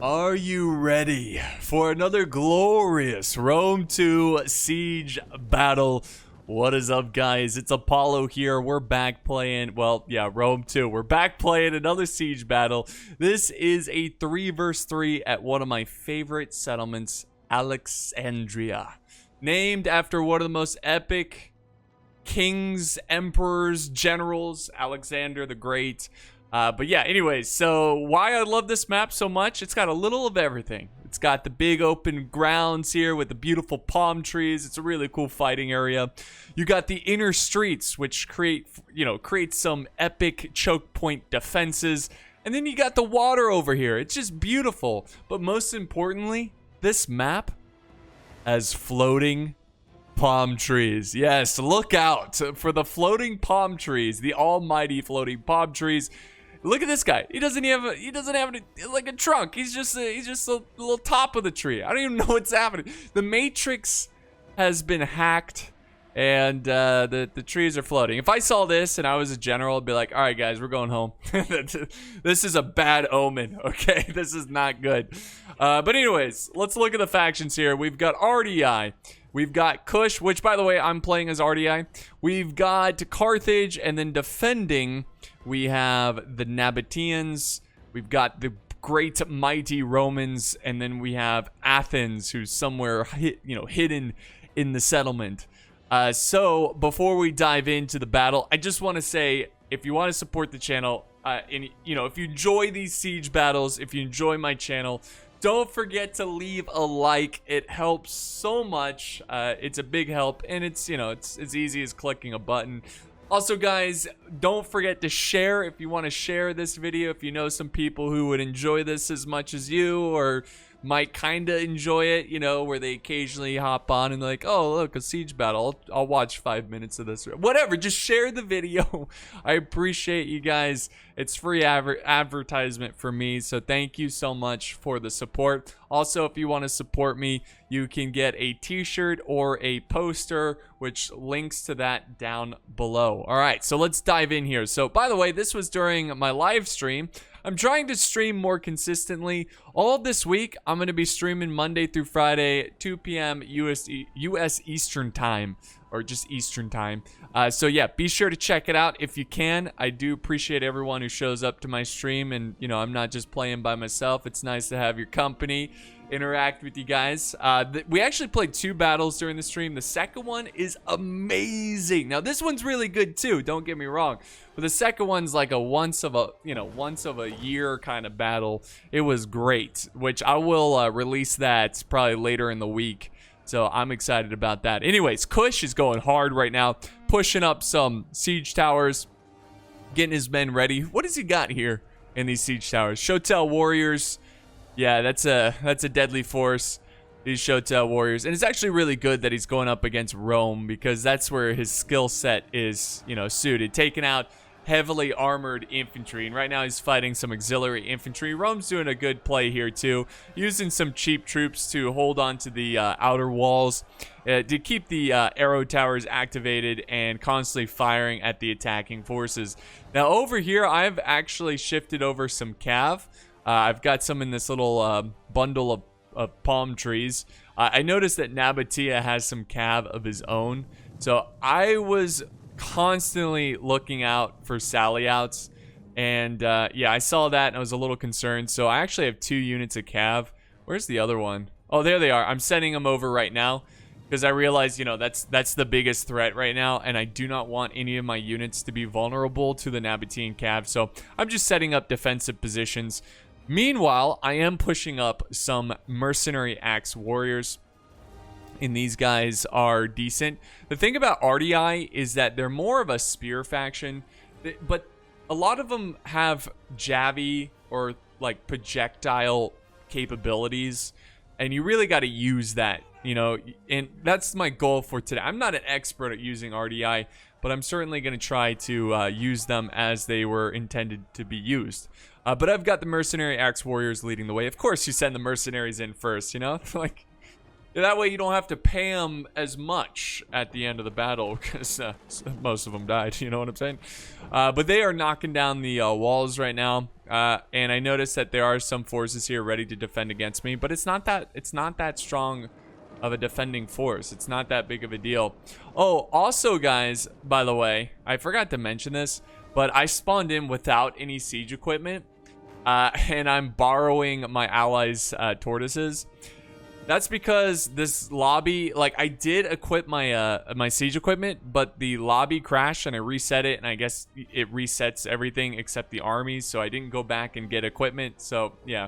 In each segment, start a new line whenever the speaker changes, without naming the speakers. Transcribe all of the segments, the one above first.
Are you ready for another glorious Rome 2 siege battle? What is up, guys? It's Apollo here. We're back playing, well, yeah, Rome 2. We're back playing another siege battle. This is a 3 versus 3 at one of my favorite settlements, Alexandria. Named after one of the most epic kings, emperors, generals, Alexander the Great. But yeah, anyways, so why I love this map so much, it's got a little of everything. It's got the big open grounds here with the beautiful palm trees. It's a really cool fighting area. You got the inner streets, which create some epic choke point defenses. And then you got the water over here. It's just beautiful. But most importantly, this map has floating palm trees. Yes, look out for the floating palm trees, the almighty floating palm trees. Look at this guy. He doesn't have like a trunk. He's just a little top of the tree. I don't even know what's happening. The matrix has been hacked, and the trees are floating. If I saw this and I was a general, I'd be like, all right, guys, we're going home. This is a bad omen, okay? This is not good. But anyways, let's look at the factions here. We've got RDI. We've got Kush, which, by the way, I'm playing as RDI. We've got Carthage, and then defending, we have the Nabateans. We've got the great mighty Romans, and then we have Athens, who's somewhere hidden in the settlement. So before we dive into the battle, I just want to say, if you want to support the channel, if you enjoy these siege battles, if you enjoy my channel, don't forget to leave a like. It helps so much. It's a big help, and it's as easy as clicking a button. Also, guys, don't forget to share if you want to share this video. If you know some people who would enjoy this as much as you, or might kind of enjoy it, where they occasionally hop on and like, oh, look, a siege battle. I'll watch 5 minutes of this. Whatever, just share the video. I appreciate you guys. It's free advertisement for me, so thank you so much for the support. Also, if you want to support me, you can get a t-shirt or a poster, which links to that down below. All right, so let's dive in here. So, by the way, this was during my live stream. I'm trying to stream more consistently. All of this week, I'm going to be streaming Monday through Friday, 2 p.m. US Eastern Time, or just Eastern Time. So yeah, be sure to check it out if you can. I do appreciate everyone who shows up to my stream, and I'm not just playing by myself. It's nice to have your company, interact with you guys. We actually played 2 battles during the stream. The second one is amazing. Now this one's really good too, don't get me wrong, but the second one's like a once of a year kind of battle. It was great, which I will release that probably later in the week. So I'm excited about that. Anyways, Kush is going hard right now, pushing up some siege towers, getting his men ready. What has he got here in these siege towers? Shotel warriors. Yeah, that's a deadly force, these Shotel warriors. And it's actually really good that he's going up against Rome, because that's where his skill set is, suited. Taking out heavily armored infantry, and right now he's fighting some auxiliary infantry. Rome's doing a good play here too, using some cheap troops to hold on to the outer walls, to keep the arrow towers activated and constantly firing at the attacking forces. Now over here, I've actually shifted over some cav. I've got some in this little bundle of palm trees. I noticed that Nabatea has some cav of his own, so I was constantly looking out for sally outs, and yeah, I saw that and I was a little concerned. So I actually have 2 units of cav. Where's the other one? Oh, there they are. I'm sending them over right now, because I realize that's the biggest threat right now, and I do not want any of my units to be vulnerable to the Nabatean cav. So I'm just setting up defensive positions. Meanwhile, I am pushing up some mercenary axe warriors, and these guys are decent. The thing about RDI is that they're more of a spear faction, but a lot of them have javi or like projectile capabilities, and you really got to use that, and that's my goal for today. I'm not an expert at using RDI, but I'm certainly going to try to use them as they were intended to be used. But I've got the mercenary axe warriors leading the way. Of course, you send the mercenaries in first, like That way you don't have to pay them as much at the end of the battle, because most of them died, you know what I'm saying? But they are knocking down the walls right now, and I noticed that there are some forces here ready to defend against me, but it's not that strong of a defending force. It's not that big of a deal. Oh, also guys, by the way, I forgot to mention this, but I spawned in without any siege equipment, and I'm borrowing my allies' tortoises. That's because this lobby, like, I did equip my my siege equipment, but the lobby crashed and I reset it, and I guess it resets everything except the armies, so I didn't go back and get equipment. So yeah,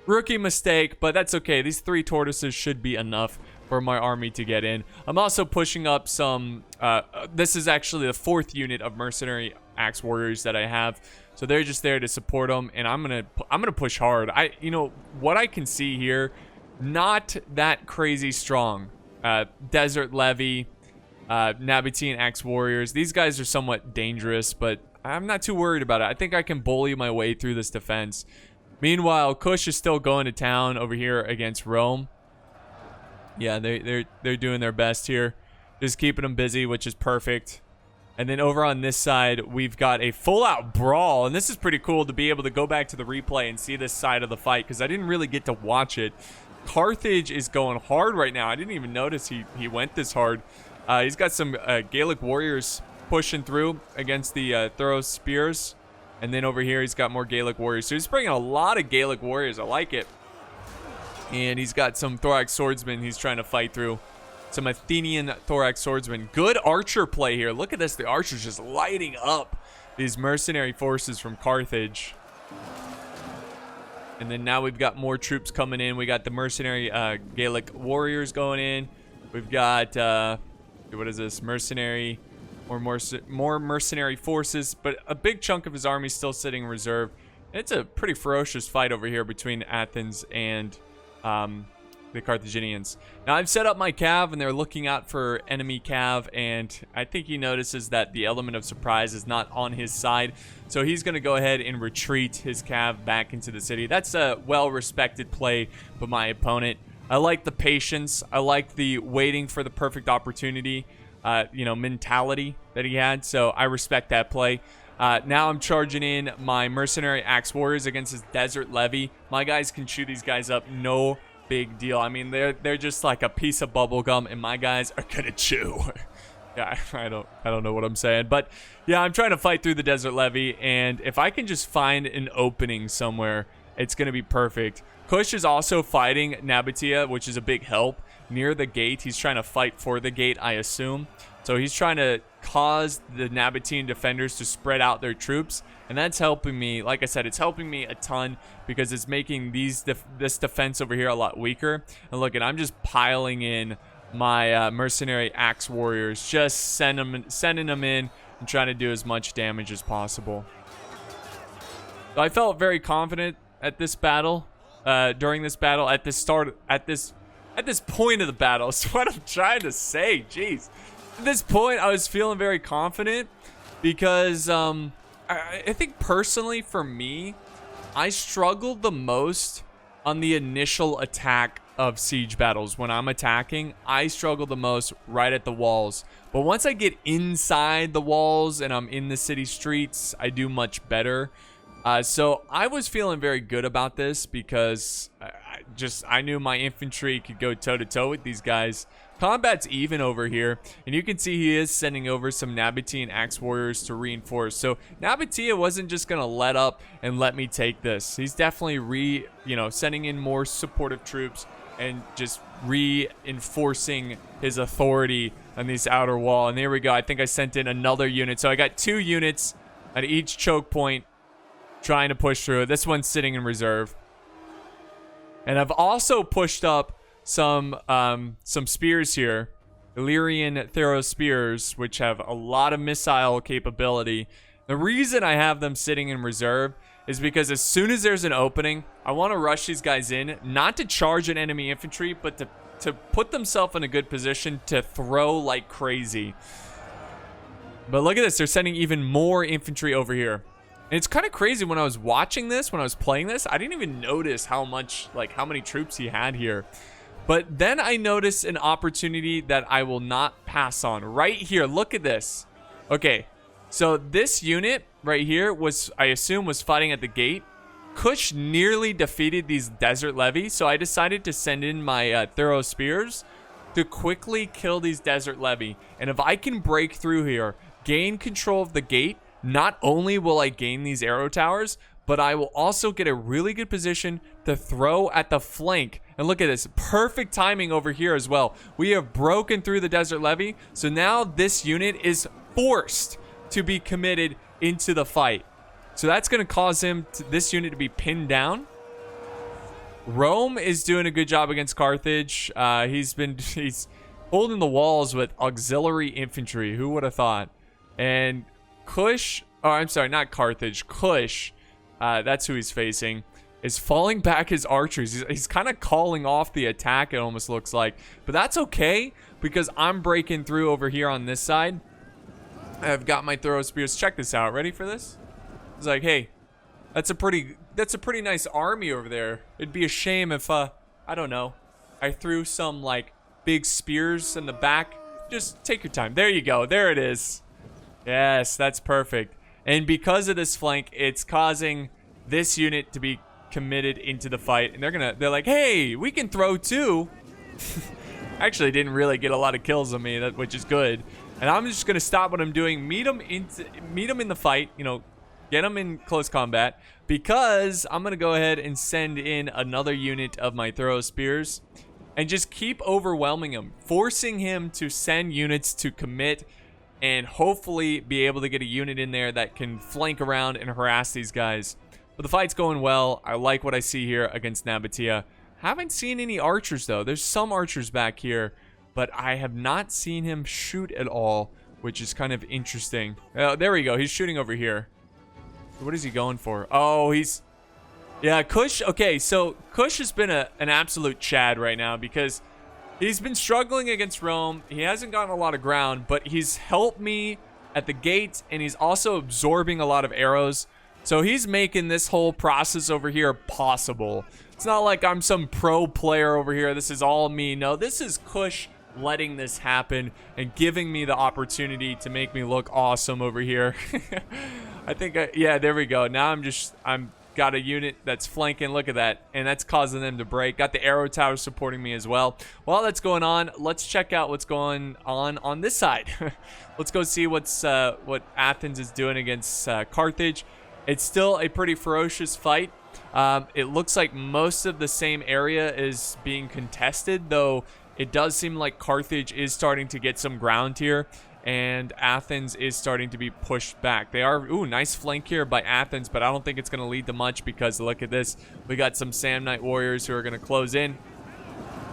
rookie mistake, but that's okay. These 3 tortoises should be enough for my army to get in. I'm also pushing up some, this is actually the 4th unit of mercenary axe warriors that I have. So they're just there to support them, and I'm gonna push hard. You know what I can see here, not that crazy strong. Desert Levy, Nabatean Axe Warriors. These guys are somewhat dangerous, but I'm not too worried about it. I think I can bully my way through this defense. Meanwhile, Kush is still going to town over here against Rome. Yeah, they're doing their best here. Just keeping them busy, which is perfect. And then over on this side, we've got a full-out brawl. And this is pretty cool to be able to go back to the replay and see this side of the fight, because I didn't really get to watch it. Carthage is going hard right now. I didn't even notice he went this hard. He's got some Gaelic warriors pushing through against the Thorough Spears. And then over here, he's got more Gaelic warriors. So he's bringing a lot of Gaelic warriors. I like it. And he's got some Thorax swordsmen he's trying to fight through. Some Athenian Thorax swordsmen. Good archer play here. Look at this. The archer's just lighting up these mercenary forces from Carthage. And then now we've got more troops coming in. We got the mercenary Gaelic warriors going in. We've got, what is this? Mercenary, more mercenary forces. But a big chunk of his army still sitting in reserve. It's a pretty ferocious fight over here between Athens and the Carthaginians. Now I've set up my cav, and they're looking out for enemy cav, and I think he notices that the element of surprise is not on his side, so he's going to go ahead and retreat his cav back into the city. That's a well-respected play by my opponent. I like the patience. I like the waiting for the perfect opportunity, you know, mentality that he had, so I respect that play. Now I'm charging in my mercenary axe warriors against his desert levy. My guys can chew these guys up, no big deal. I mean, they're just like a piece of bubble gum, and my guys are gonna chew. Yeah, I don't know what I'm saying, but yeah, I'm trying to fight through the desert levy, and if I can just find an opening somewhere, it's gonna be perfect. Kush is also fighting Nabatea, which is a big help near the gate. He's trying to fight for the gate, I assume. So he's trying to cause the Nabatean defenders to spread out their troops, and that's helping me. Like I said, it's helping me a ton because it's making this defense over here a lot weaker. And look, I'm just piling in my mercenary axe warriors, just sending them in and trying to do as much damage as possible. So I felt very confident at this battle, during this battle, at this point of the battle. That's what I'm trying to say. Jeez. At this point, I was feeling very confident because I think personally for me, I struggled the most on the initial attack of siege battles. When I'm attacking, I struggle the most right at the walls. But once I get inside the walls and I'm in the city streets, I do much better. So I was feeling very good about this because I knew my infantry could go toe-to-toe with these guys. Combat's even over here, and you can see he is sending over some Nabatean axe warriors to reinforce. So Nabatea wasn't just gonna let up and let me take this. He's definitely sending in more supportive troops and just reinforcing his authority on this outer wall. And there we go. I think I sent in another unit, so I got 2 units at each choke point trying to push through. This one's sitting in reserve, and I've also pushed up some spears here, Illyrian Thero spears, which have a lot of missile capability. The reason I have them sitting in reserve is because as soon as there's an opening, I want to rush these guys in, not to charge an enemy infantry, but to put themselves in a good position to throw like crazy. But look at this, they're sending even more infantry over here. And it's kind of crazy, when I was watching this, when I was playing this, I didn't even notice how many troops he had here. But then I noticed an opportunity that I will not pass on. Right here, look at this. Okay, so this unit right here was, I assume, was fighting at the gate. Kush nearly defeated these desert levies, so I decided to send in my thorough spears to quickly kill these desert levy. And if I can break through here, gain control of the gate, not only will I gain these arrow towers, but I will also get a really good position to throw at the flank. And look at this, perfect timing over here as well. We have broken through the desert levy, so now this unit is forced to be committed into the fight. So that's going to cause this unit to be pinned down. Rome is doing a good job against Carthage. He's holding the walls with auxiliary infantry. Who would have thought? And Kush, oh, I'm sorry, not Carthage. Kush, that's who he's facing, is falling back his archers. He's kind of calling off the attack, it almost looks like. But that's okay, because I'm breaking through over here on this side. I've got my thorough spears. Check this out. Ready for this? It's like, hey, that's a pretty nice army over there. It'd be a shame if, I don't know, I threw some, like, big spears in the back. Just take your time. There you go. There it is. Yes, that's perfect. And because of this flank, it's causing this unit to be committed into the fight. And they're like, hey, we can throw too. Actually, didn't really get a lot of kills on me, which is good. And I'm just gonna stop what I'm doing, meet them in the fight, you know, get them in close combat, because I'm gonna go ahead and send in another unit of my thorough spears and just keep overwhelming him, forcing him to send units to commit, and hopefully be able to get a unit in there that can flank around and harass these guys. But the fight's going well. I like what I see here against Nabatea. Haven't seen any archers though. There's some archers back here, but I have not seen him shoot at all, which is kind of interesting. There we go. He's shooting over here. What is he going for? Oh, yeah, Kush. Okay, so Kush has been an absolute Chad right now, because he's been struggling against Rome. He hasn't gotten a lot of ground, but he's helped me at the gate, and he's also absorbing a lot of arrows. So he's making this whole process over here possible. It's not like I'm some pro player over here. This is all me. No, this is Kush letting this happen and giving me the opportunity to make me look awesome over here. I think, yeah, there we go. Now I'm got a unit that's flanking. Look at that. And that's causing them to break. Got the arrow tower supporting me as well. While that's going on, let's check out what's going on this side. Let's go see what Athens is doing against Carthage. It's still a pretty ferocious fight. It looks like most of the same area is being contested, though it does seem like Carthage is starting to get some ground here, and Athens is starting to be pushed back. They are, ooh, nice flank here by Athens, but I don't think it's going to lead to much, because look at this. We got some Samnite warriors who are going to close in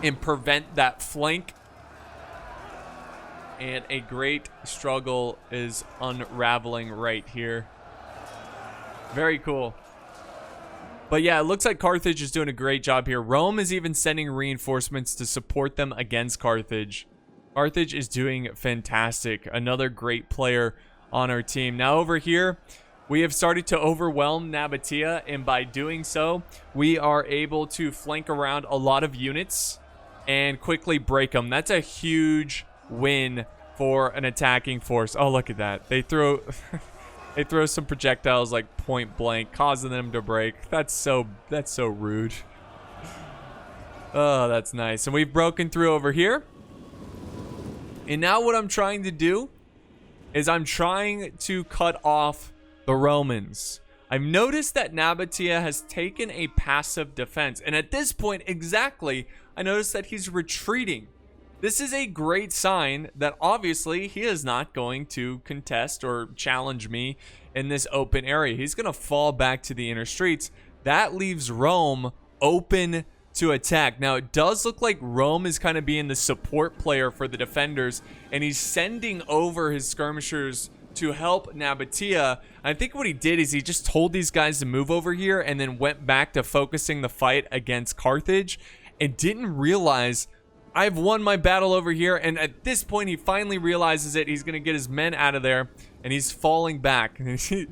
and prevent that flank. And a great struggle is unraveling right here. Very cool. But yeah, it looks like Carthage is doing a great job here. Rome is even sending reinforcements to support them against Carthage. Carthage is doing fantastic. Another great player on our team. Now over here, we have started to overwhelm Nabatea, and by doing so, we are able to flank around a lot of units and quickly break them. That's a huge win for an attacking force. Oh, look at that. They throw... They throw some projectiles like point blank, causing them to break. That's so rude. Oh, that's nice. And we've broken through over here. And now what I'm trying to do is I'm trying to cut off the Romans. I've noticed that Nabatea has taken a passive defense. And at this point, exactly, I noticed that he's retreating. This is a great sign that obviously he is not going to contest or challenge me in this open area. He's going to fall back to the inner streets. That leaves Rome open to attack. Now, it does look like Rome is kind of being the support player for the defenders, and he's sending over his skirmishers to help Nabatea. I think what he did is he just told these guys to move over here and then went back to focusing the fight against Carthage and didn't realize I've won my battle over here. And at this point, he finally realizes it. He's going to get his men out of there, and he's falling back. You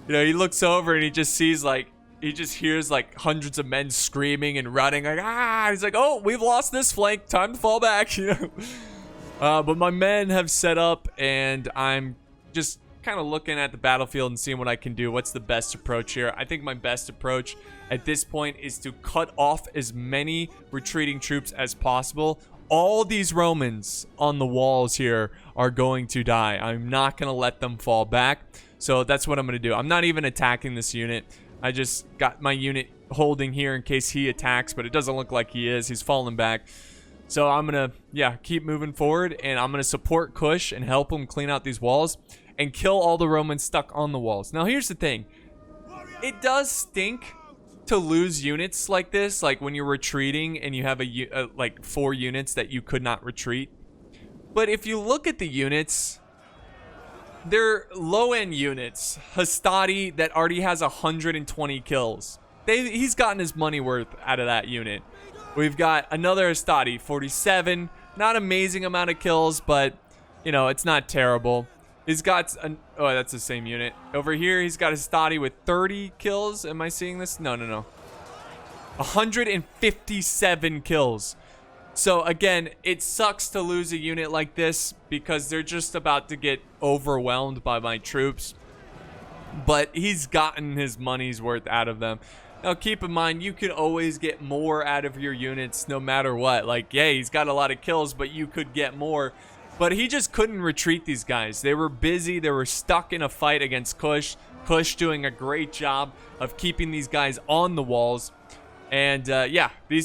know, he looks over and he just sees like he just hears like hundreds of men screaming and running like, ah, he's like, oh, we've lost this flank, time to fall back, you know. But my men have set up, and I'm just kind of looking at the battlefield and seeing what I can do. What's the best approach here? I think my best approach at this point is to cut off as many retreating troops as possible. All these Romans on the walls here are going to die. I'm not going to let them fall back. So that's what I'm going to do. I'm not even attacking this unit. I just got my unit holding here in case he attacks, but it doesn't look like he is. He's falling back. So I'm going to, yeah, keep moving forward, and I'm going to support Kush and help him clean out these walls and kill all the Romans stuck on the walls. Now, here's the thing. It does stink to lose units like this, like when you're retreating and you have like 4 units that you could not retreat. But if you look at the units, they're low-end units. Hastati that already has 120 kills. He's gotten his money worth out of that unit. We've got another Hastati, 47. Not amazing amount of kills, but, you know, it's not terrible. He's got oh, that's the same unit. Over here, he's got Hastati with 30 kills. Am I seeing this? No. 157 kills. So, again, it sucks to lose a unit like this because they're just about to get overwhelmed by my troops. But he's gotten his money's worth out of them. Now, keep in mind, you can always get more out of your units no matter what. Like, yeah, he's got a lot of kills, but you could get more. But he just couldn't retreat these guys. They were busy. They were stuck in a fight against Kush. Kush doing a great job of keeping these guys on the walls. And, yeah, the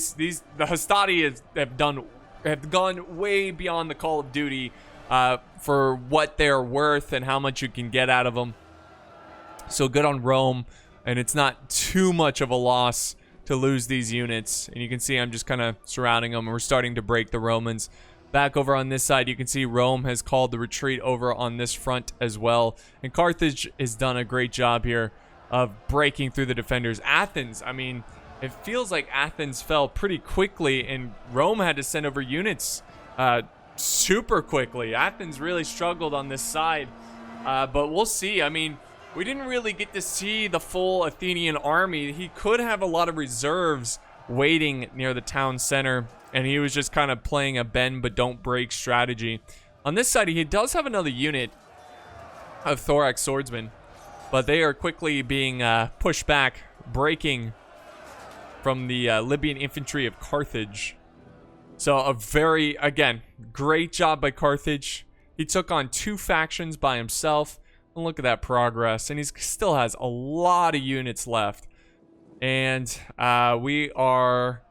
Hastati have gone way beyond the Call of Duty for what they're worth and how much you can get out of them. So good on Rome. And it's not too much of a loss to lose these units. And you can see I'm just kind of surrounding them. And we're starting to break the Romans. Back over on this side, you can see Rome has called the retreat over on this front as well. And Carthage has done a great job here of breaking through the defenders. Athens, I mean, it feels like Athens fell pretty quickly. And Rome had to send over units super quickly. Athens really struggled on this side. But we'll see. I mean, we didn't really get to see the full Athenian army. He could have a lot of reserves waiting near the town center, and he was just kind of playing a bend but don't break strategy. On this side, he does have another unit of thorax swordsmen, but they are quickly being pushed back, breaking from the Libyan infantry of Carthage. So a very, again, great job by Carthage. He took on 2 factions by himself. And look at that progress. And he still has a lot of units left. And we are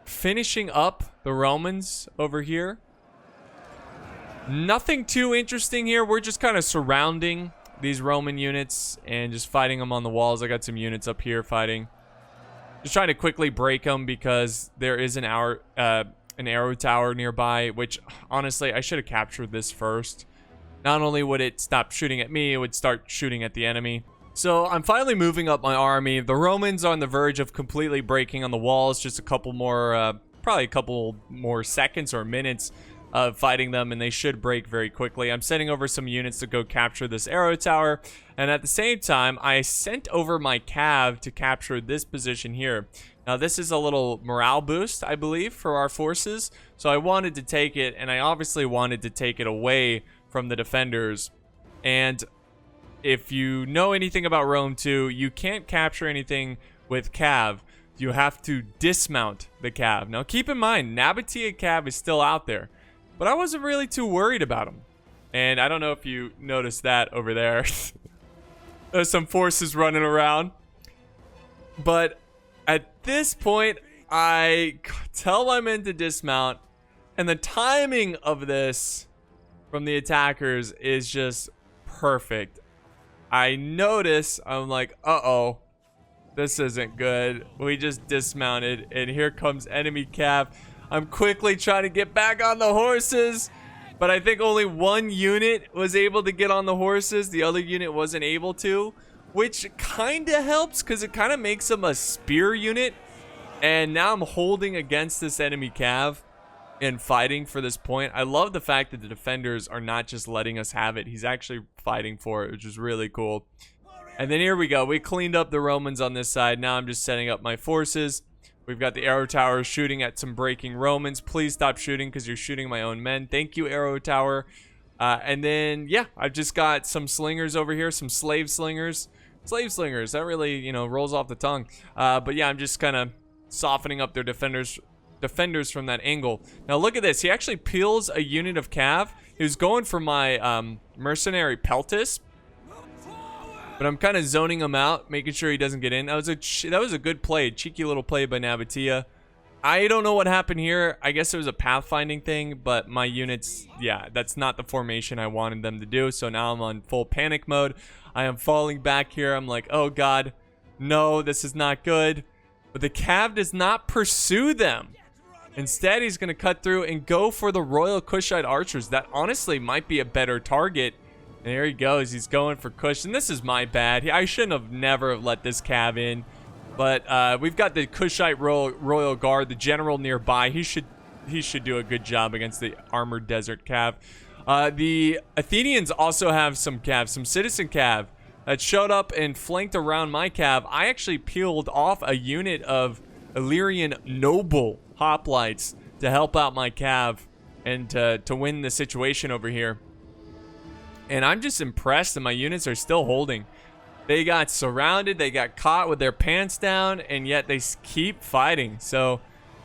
finishing up the Romans over here. Nothing too interesting here. We're just kind of surrounding these Roman units and just fighting them on the walls. I got some units up here fighting. Just trying to quickly break them because there is an arrow tower nearby, which honestly, I should have captured this first. Not only would it stop shooting at me, it would start shooting at the enemy. So I'm finally moving up my army. The Romans are on the verge of completely breaking on the walls. Just a couple more, probably a couple more seconds or minutes of fighting them, and they should break very quickly. I'm sending over some units to go capture this arrow tower. And at the same time, I sent over my cav to capture this position here. Now, this is a little morale boost, I believe, for our forces. So I wanted to take it, and I obviously wanted to take it away from the defenders. And if you know anything about Rome 2, you can't capture anything with cav. You have to dismount the cav. Now keep in mind, Nabatea cav is still out there, but I wasn't really too worried about him. And I don't know if you noticed that over there. There's some forces running around. But at this point, I tell my men to dismount, and the timing of this from the attackers is just perfect. I notice, I'm like, uh-oh, this isn't good. We just dismounted, and here comes enemy cav. I'm quickly trying to get back on the horses, but I think only one unit was able to get on the horses. The other unit wasn't able to, which kind of helps because it kind of makes them a spear unit. And now I'm holding against this enemy cav and fighting for this point. I love the fact that the defenders are not just letting us have it. He's actually fighting for it, which is really cool. And then here we go. We cleaned up the Romans on this side. Now I'm just setting up my forces. We've got the arrow tower shooting at some breaking Romans. Please stop shooting because you're shooting my own men. Thank you, arrow tower. And then, yeah, I've just got some slingers over here, some slave slingers. Slave slingers, that really, you know, rolls off the tongue. But yeah, I'm just kind of softening up their defenders from that angle. Now look at this. He actually peels a unit of cav. He was going for my mercenary peltis. But I'm kind of zoning him out, making sure he doesn't get in. That was a good play, cheeky little play by Nabatea. I don't know what happened here. I guess it was a pathfinding thing, but my units, yeah, that's not the formation I wanted them to do. So now I'm on full panic mode. I am falling back here. I'm like, oh god, no, this is not good. But the cav does not pursue them. Instead, he's going to cut through and go for the Royal Kushite archers. That honestly might be a better target. And there he goes. He's going for Kush. And this is my bad. I shouldn't have never let this cav in. But we've got the Kushite Royal Guard, the general nearby. He should do a good job against the armored desert cav. The Athenians also have some cav, some citizen cav that showed up and flanked around my cav. I actually peeled off a unit of Illyrian noble hoplites to help out my cav and to win the situation over here. And I'm just impressed that my units are still holding. They got surrounded, they got caught with their pants down, and yet they keep fighting. So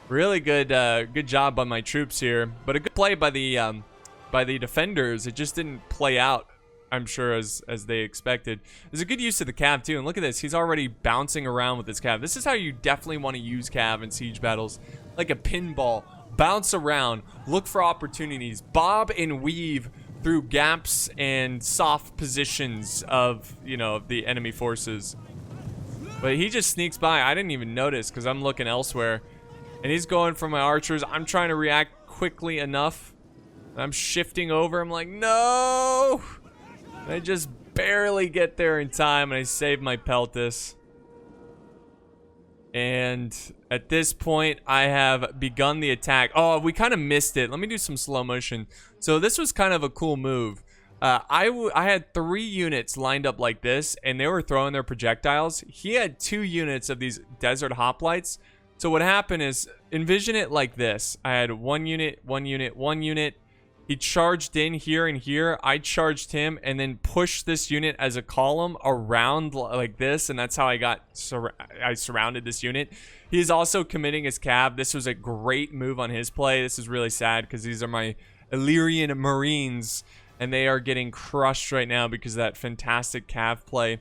really good good job by my troops here. But a good play by the defenders. It just didn't play out, I'm sure, as they expected. There's a good use of the cav too. And look at this, he's already bouncing around with this cav. This is how you definitely want to use cav in siege battles. Like a pinball. Bounce around, look for opportunities, bob and weave through gaps and soft positions of, you know, the enemy forces. But he just sneaks by. I didn't even notice because I'm looking elsewhere. And he's going for my archers. I'm trying to react quickly enough. I'm shifting over. I'm like, no! And I just barely get there in time and I save my peltis. And at this point, I have begun the attack. Oh, we kind of missed it. Let me do some slow motion. So this was kind of a cool move. I had 3 units lined up like this, and they were throwing their projectiles. He had 2 units of these desert hoplites. So what happened is, envision it like this. I had 1 unit, 1 unit, 1 unit. He charged in here and here. I charged him and then pushed this unit as a column around like this, and that's how I surrounded this unit. He's also committing his cav. This was a great move on his play. This is really sad because these are my Illyrian Marines, and they are getting crushed right now because of that fantastic cav play.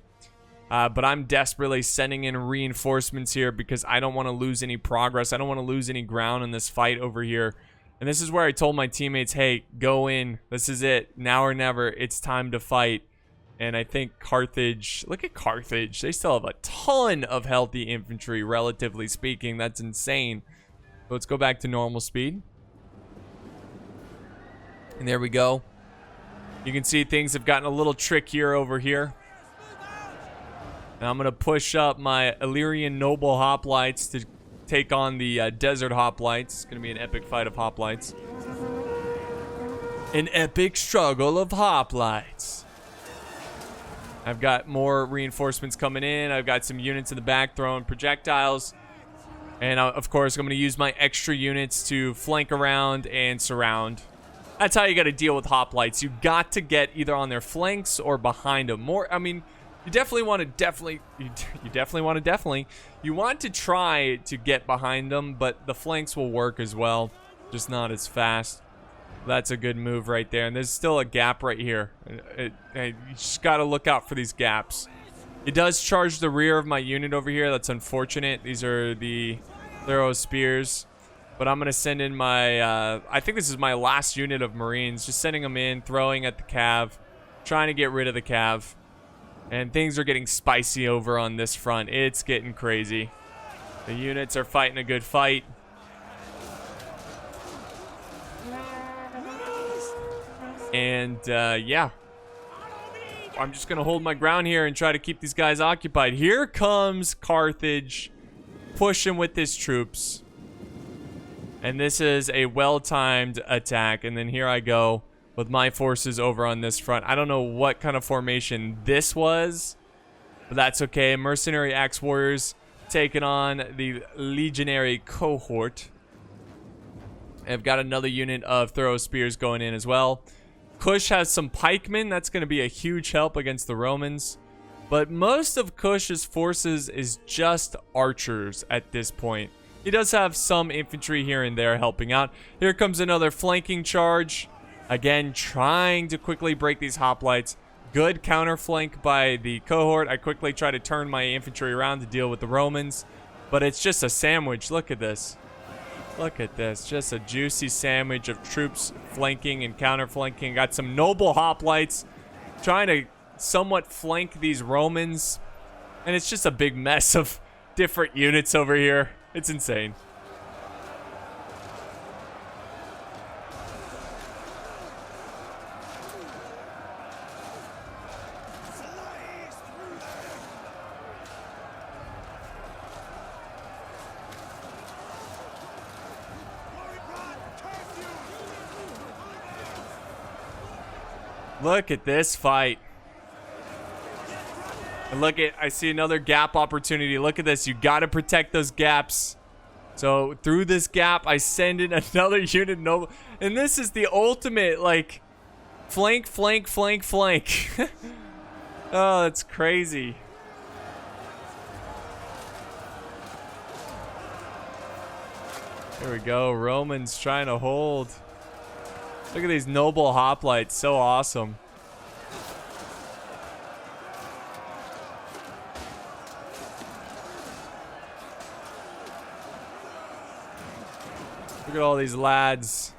But I'm desperately sending in reinforcements here because I don't want to lose any progress. I don't want to lose any ground in this fight over here. And this is where I told my teammates, hey, go in. This is it. Now or never. It's time to fight. And I think Carthage, look at Carthage. They still have a ton of healthy infantry, relatively speaking. That's insane. So let's go back to normal speed. And there we go. You can see things have gotten a little trickier over here. Now I'm going to push up my Illyrian noble hoplites to take on the desert hoplites. It's going to be an epic fight of hoplites. An epic struggle of hoplites. I've got more reinforcements coming in. I've got some units in the back throwing projectiles. And of course, I'm going to use my extra units to flank around and surround. That's how you got to deal with hoplites. You got to get either on their flanks or behind them. I mean, you definitely want to try to get behind them, but the flanks will work as well, just not as fast. That's a good move right there. And there's still a gap right here. You just got to look out for these gaps. It does charge the rear of my unit over here. That's unfortunate. These are the Thorough Spears. But I'm going to send in my, I think this is my last unit of Marines. Just sending them in, throwing at the cav, trying to get rid of the cav. And things are getting spicy over on this front. It's getting crazy. The units are fighting a good fight. And, yeah. I'm just going to hold my ground here and try to keep these guys occupied. Here comes Carthage, pushing with his troops. And this is a well-timed attack. And then here I go with my forces over on this front. I don't know what kind of formation this was. But that's okay. Mercenary Axe Warriors taking on the Legionary Cohort. I've got another unit of Throw Spears going in as well. Kush has some pikemen. That's going to be a huge help against the Romans. But most of Kush's forces is just archers at this point. He does have some infantry here and there helping out. Here comes another flanking charge. Again, trying to quickly break these hoplites. Good counter flank by the cohort. I quickly try to turn my infantry around to deal with the Romans. But it's just a sandwich. Look at this. Look at this. Just a juicy sandwich of troops flanking and counter flanking. Got some noble hoplites trying to somewhat flank these Romans. And it's just a big mess of different units over here. It's insane. Look at this fight. And look at, I see another gap opportunity. Look at this. You got to protect those gaps. So through this gap, I send in another unit. No, and this is the ultimate, like, flank, flank, flank, flank. Oh, that's crazy. There we go. Romans trying to hold. Look at these noble hoplites. So awesome. Look at all these lads.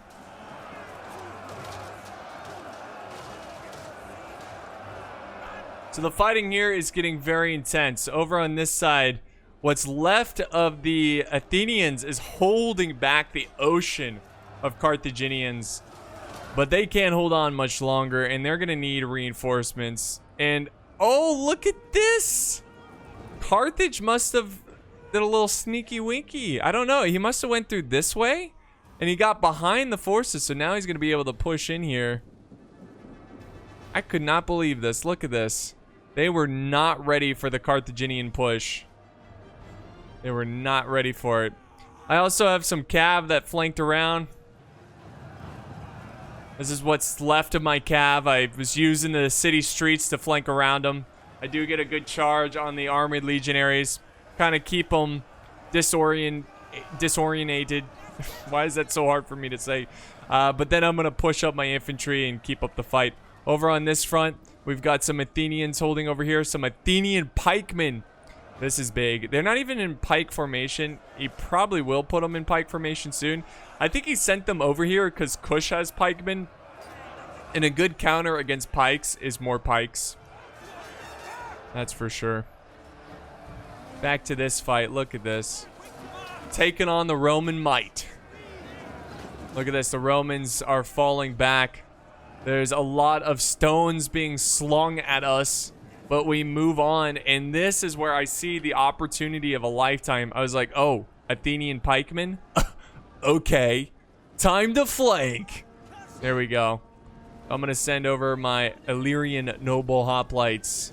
So the fighting here is getting very intense. Over on this side, what's left of the Athenians is holding back the ocean of Carthaginians. But they can't hold on much longer, and they're going to need reinforcements. And, oh, look at this! Carthage must have did a little sneaky winky. I don't know. He must have went through this way, and he got behind the forces, so now he's going to be able to push in here. I could not believe this. Look at this. They were not ready for the Carthaginian push. They were not ready for it. I also have some cav that flanked around. This is what's left of my cav. I was using the city streets to flank around them. I do get a good charge on the armored legionaries. Kind of keep them disoriented. Why is that so hard for me to say? But then I'm going to push up my infantry and keep up the fight. Over on this front, we've got some Athenians holding over here. Some Athenian pikemen. This is big. They're not even in pike formation. He probably will put them in pike formation soon. I think he sent them over here because Kush has pikemen. And a good counter against pikes is more pikes. That's for sure. Back to this fight. Look at this. Taking on the Roman might. Look at this. The Romans are falling back. There's a lot of stones being slung at us. But we move on, and this is where I see the opportunity of a lifetime. I was like, oh, Athenian pikemen? Okay. Time to flank. There we go. I'm going to send over my Illyrian noble hoplites.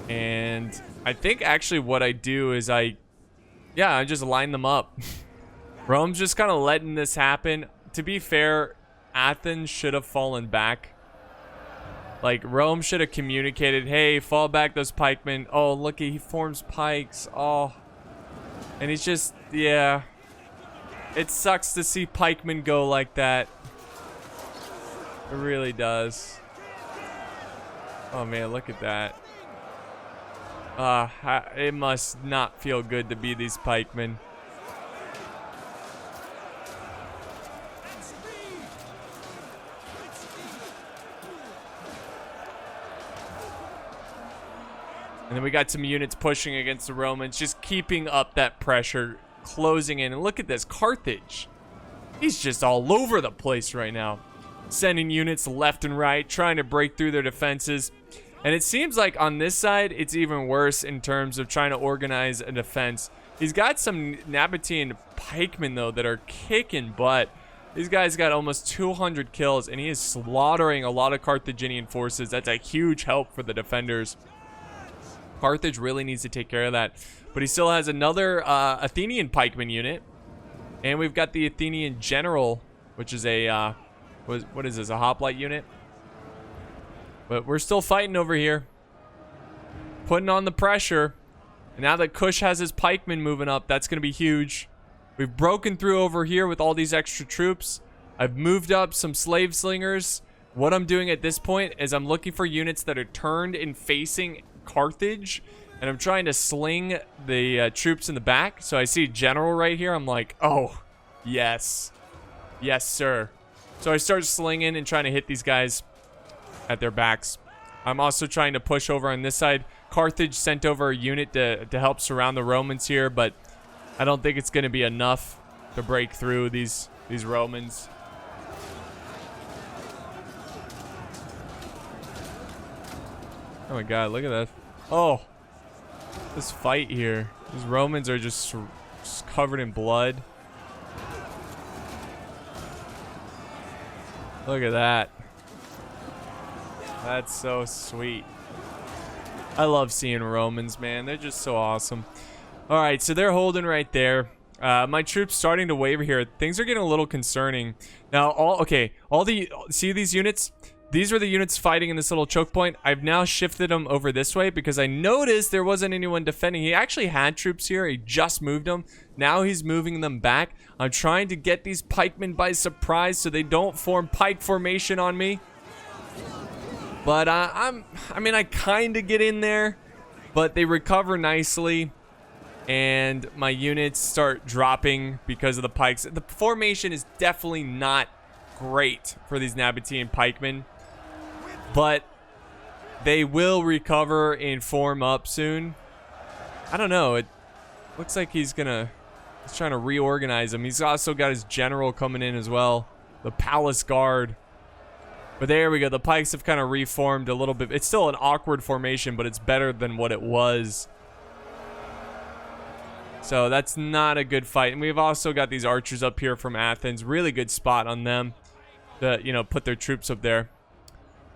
And I think actually what I do is I just line them up. Rome's just kind of letting this happen. To be fair, Athens should have fallen back. Like, Rome should have communicated, hey, fall back those pikemen. Oh, look, he forms pikes. Oh. And he's just, yeah. It sucks to see pikemen go like that. It really does. Oh, man, look at that. It must not feel good to be these pikemen. And then we got some units pushing against the Romans, just keeping up that pressure, closing in. And look at this, Carthage. He's just all over the place right now. Sending units left and right, trying to break through their defenses. And it seems like on this side, it's even worse in terms of trying to organize a defense. He's got some Nabatean pikemen, though, that are kicking butt. These guys got almost 200 kills, and he is slaughtering a lot of Carthaginian forces. That's a huge help for the defenders. Carthage really needs to take care of that. But he still has another Athenian pikeman unit. And we've got the Athenian general, which is a, what is this, a hoplite unit? But we're still fighting over here. Putting on the pressure. And now that Kush has his pikemen moving up, that's going to be huge. We've broken through over here with all these extra troops. I've moved up some slave slingers. What I'm doing at this point is I'm looking for units that are turned and facing Carthage. And I'm trying to sling the troops in the back. So I see general right here. I'm like, oh, yes. Yes, sir. So I start slinging and trying to hit these guys at their backs. I'm also trying to push over on this side. Carthage sent over a unit to help surround the Romans here, but I don't think it's going to be enough to break through these Romans. Oh my god, look at that. Oh, this fight here. These Romans are just covered in blood. Look at that. That's so sweet. I love seeing Romans, man. They're just so awesome. All right, so they're holding right there. My troops starting to waver here. Things are getting a little concerning. Now, see these units? These were the units fighting in this little choke point. I've now shifted them over this way because I noticed there wasn't anyone defending. He actually had troops here. He just moved them. Now he's moving them back. I'm trying to get these pikemen by surprise so they don't form pike formation on me. But I kind of get in there, but they recover nicely, and my units start dropping because of the pikes. The formation is definitely not great for these Nabatean pikemen, but they will recover and form up soon. I don't know. It looks like he's trying to reorganize them. He's also got his general coming in as well, the palace guard. But there we go. The pikes have kind of reformed a little bit. It's still an awkward formation, but it's better than what it was. So that's not a good fight. And we've also got these archers up here from Athens. Really good spot on them to, you know, put their troops up there.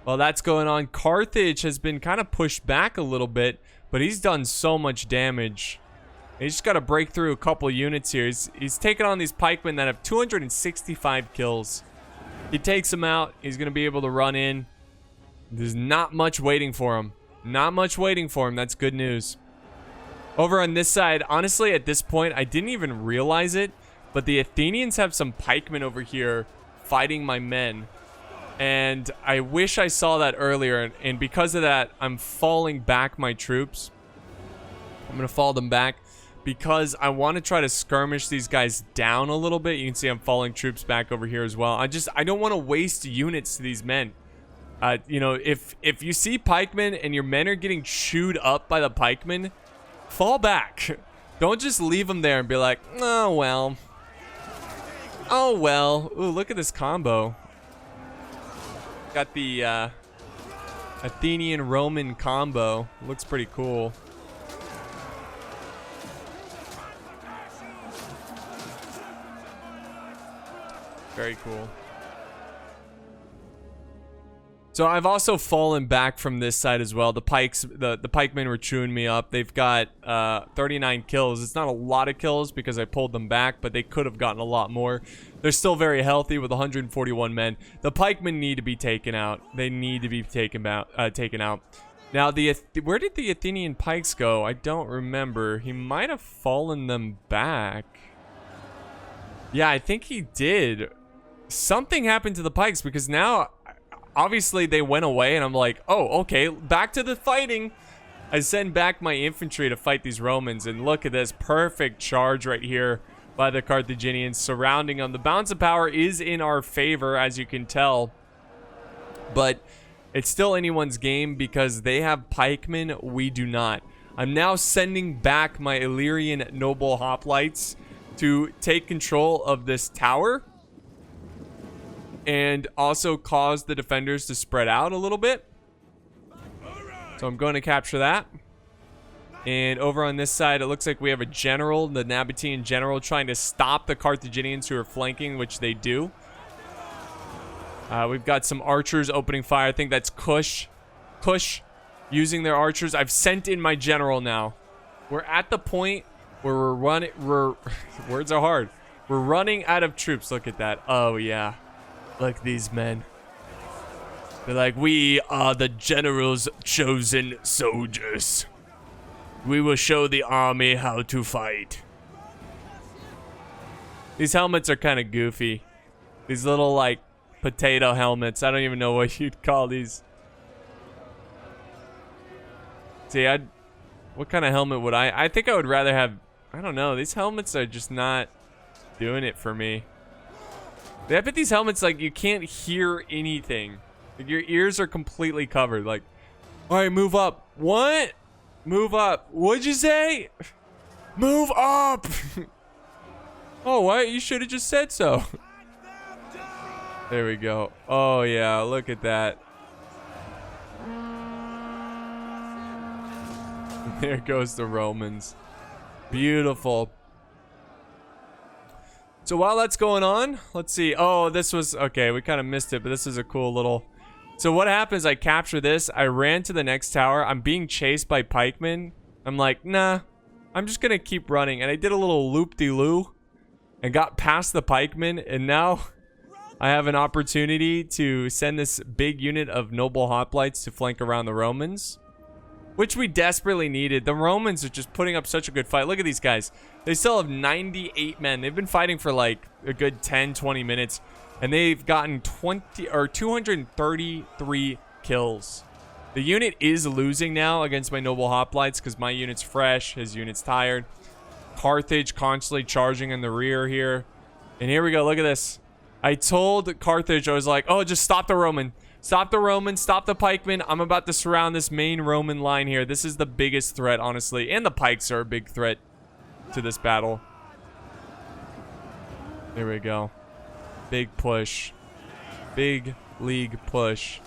Well, that's going on. Carthage has been kind of pushed back a little bit, but he's done so much damage. He's just got to break through a couple units here. He's taking on these pikemen that have 265 kills. He takes him out. He's going to be able to run in. There's not much waiting for him. Not much waiting for him. That's good news. Over on this side, honestly, at this point, I didn't even realize it, but the Athenians have some pikemen over here fighting my men. And I wish I saw that earlier. And because of that, I'm falling back my troops. I'm going to fall them back because I want to try to skirmish these guys down a little bit. You can see I'm falling troops back over here as well. I don't want to waste units to these men. You know, if you see pikemen and your men are getting chewed up by the pikemen, fall back. Don't just leave them there and be like, oh, well. Oh, well. Ooh, look at this combo. Got the Athenian-Roman combo. Looks pretty cool. Very cool. So I've also fallen back from this side as well. The pikemen were chewing me up. They've got 39 kills. It's not a lot of kills because I pulled them back, but they could have gotten a lot more. They're still very healthy with 141 men. The pikemen need to be taken out. They need to be taken out. Now, where did the Athenian pikes go? I don't remember. He might have fallen them back. Yeah, I think he did. Something happened to the pikes because now, obviously, they went away, and I'm like, oh, okay, back to the fighting. I send back my infantry to fight these Romans, and look at this perfect charge right here by the Carthaginians surrounding them. The balance of power is in our favor, as you can tell, but it's still anyone's game because they have pikemen, we do not. I'm now sending back my Illyrian noble hoplites to take control of this tower and also cause the defenders to spread out a little bit. So I'm going to capture that. And over on this side, it looks like we have a general, the Nabatean general, trying to stop the Carthaginians who are flanking, which they do. We've got some archers opening fire. I think that's Kush. using their archers. I've sent in my general now. We're at the point where words are hard. We're running out of troops. Look at that. Oh, yeah. Look at these men. They're like, we are the general's chosen soldiers. We will show the army how to fight. These helmets are kind of goofy. These little, like, potato helmets. I don't even know what you'd call these. See, what kind of helmet would I think I would rather have, I don't know. These helmets are just not doing it for me. I bet these helmets, like, you can't hear anything. Like, your ears are completely covered. Like, all right, move up. What? Move up. What'd you say? Move up. Oh, what? You should have just said so. There we go. Oh, yeah. Look at that. There goes the Romans. Beautiful. So while that's going on, let's see. Oh, this was... Okay, we kind of missed it, but this is a cool little... So what happens, I capture this. I ran to the next tower. I'm being chased by pikemen. I'm like, nah. I'm just going to keep running. And I did a little loop-de-loo. And got past the pikemen. And now I have an opportunity to send this big unit of noble hoplites to flank around the Romans. Which we desperately needed. The Romans are just putting up such a good fight. Look at these guys. They still have 98 men. They've been fighting for like a good 10, 20 minutes. And they've gotten 233 kills. The unit is losing now against my noble hoplites because my unit's fresh. His unit's tired. Carthage constantly charging in the rear here. And here we go. Look at this. I told Carthage, I was like, oh, just stop the Roman. Stop the Roman. Stop the pikemen. I'm about to surround this main Roman line here. This is the biggest threat, honestly. And the pikes are a big threat to this battle. There we go. Big push. Big league push.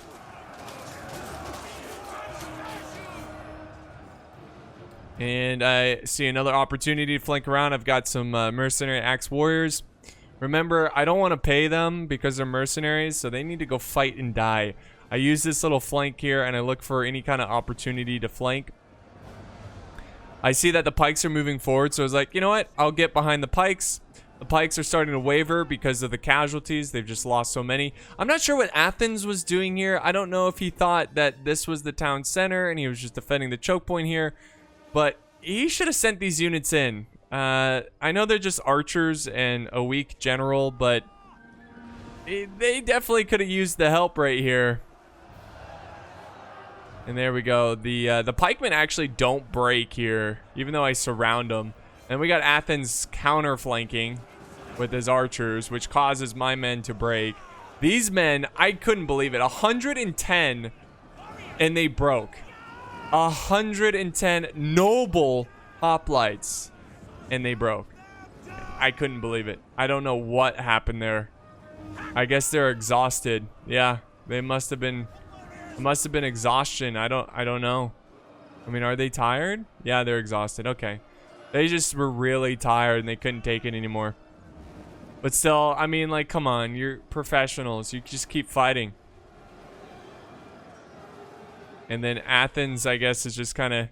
And I see another opportunity to flank around. I've got some mercenary axe warriors. Remember, I don't want to pay them because they're mercenaries, so they need to go fight and die. I use this little flank here, and I look for any kind of opportunity to flank. I see that the pikes are moving forward, so I was like, you know what? I'll get behind the pikes. The pikes are starting to waver because of the casualties. They've just lost so many. I'm not sure what Athens was doing here. I don't know if he thought that this was the town center, and he was just defending the choke point here. But he should have sent these units in. I know they're just archers and a weak general, but they definitely could have used the help right here. And there we go. The pikemen actually don't break here, even though I surround them. And we got Athens counter flanking with his archers, which causes my men to break. These men, I couldn't believe it. 110, and they broke. 110 noble hoplites. And they broke. I couldn't believe it. I don't know what happened there. I guess they're exhausted. Yeah, they must have been. It must have been exhaustion. I don't know. I mean, are they tired? Yeah, they're exhausted. Okay, they just were really tired and they couldn't take it anymore. But still, I mean, like, come on, you're professionals. You just keep fighting. And then Athens, I guess, is just kind of.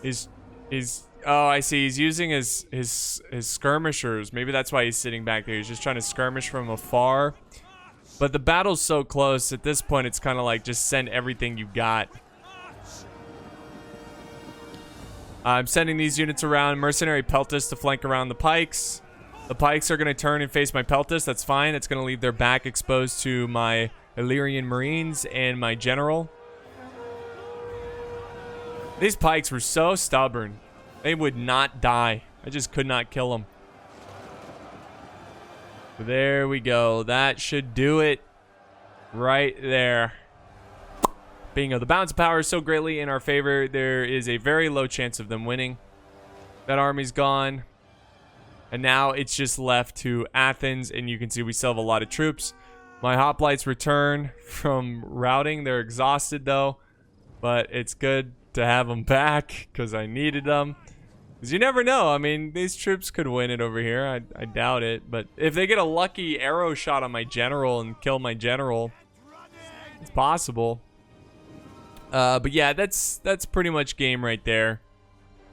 He's. Oh, I see. He's using his skirmishers. Maybe that's why he's sitting back there. He's just trying to skirmish from afar. But the battle's so close. At this point, it's kind of like just send everything you got. I'm sending these units around. Mercenary Peltis to flank around the pikes. The pikes are going to turn and face my Peltis. That's fine. It's going to leave their back exposed to my Illyrian Marines and my general. These pikes were so stubborn. They would not die. I just could not kill them. There we go. That should do it right there. Bingo. The balance of power is so greatly in our favor. There is a very low chance of them winning. That army's gone. And now it's just left to Athens. And you can see we still have a lot of troops. My hoplites return from routing. They're exhausted though. But it's good to have them back because I needed them. Because you never know. I mean, these troops could win it over here. I doubt it. But if they get a lucky arrow shot on my general and kill my general, it's possible. But yeah, that's pretty much game right there.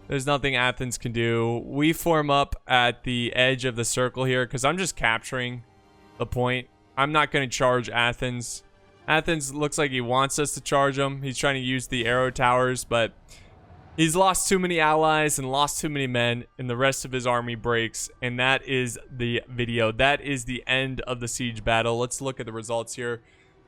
There's nothing Athens can do. We form up at the edge of the circle here because I'm just capturing the point. I'm not going to charge Athens. Athens looks like he wants us to charge him. He's trying to use the arrow towers, but he's lost too many allies and lost too many men, and the rest of his army breaks. And that is the video. That is the end of the siege battle. Let's look at the results here.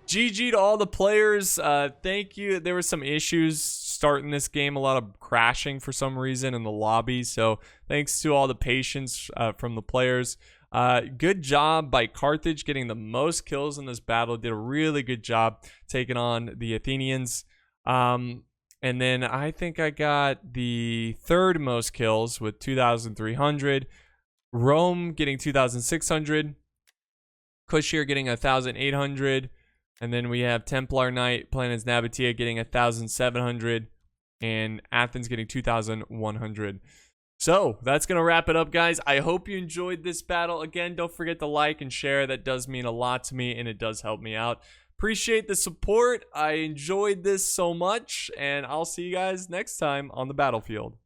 GG to all the players. Thank you. There were some issues starting this game, a lot of crashing for some reason in the lobby. So thanks to all the patience from the players. Good job by Carthage getting the most kills in this battle. Did a really good job taking on the Athenians. And then I think I got the third most kills with 2,300. Rome getting 2,600. Kushir getting 1,800. And then we have Templar Knight playing as Nabatea getting 1,700. And Athens getting 2,100. So that's going to wrap it up, guys. I hope you enjoyed this battle. Again, don't forget to like and share. That does mean a lot to me, and it does help me out. Appreciate the support. I enjoyed this so much, and I'll see you guys next time on the battlefield.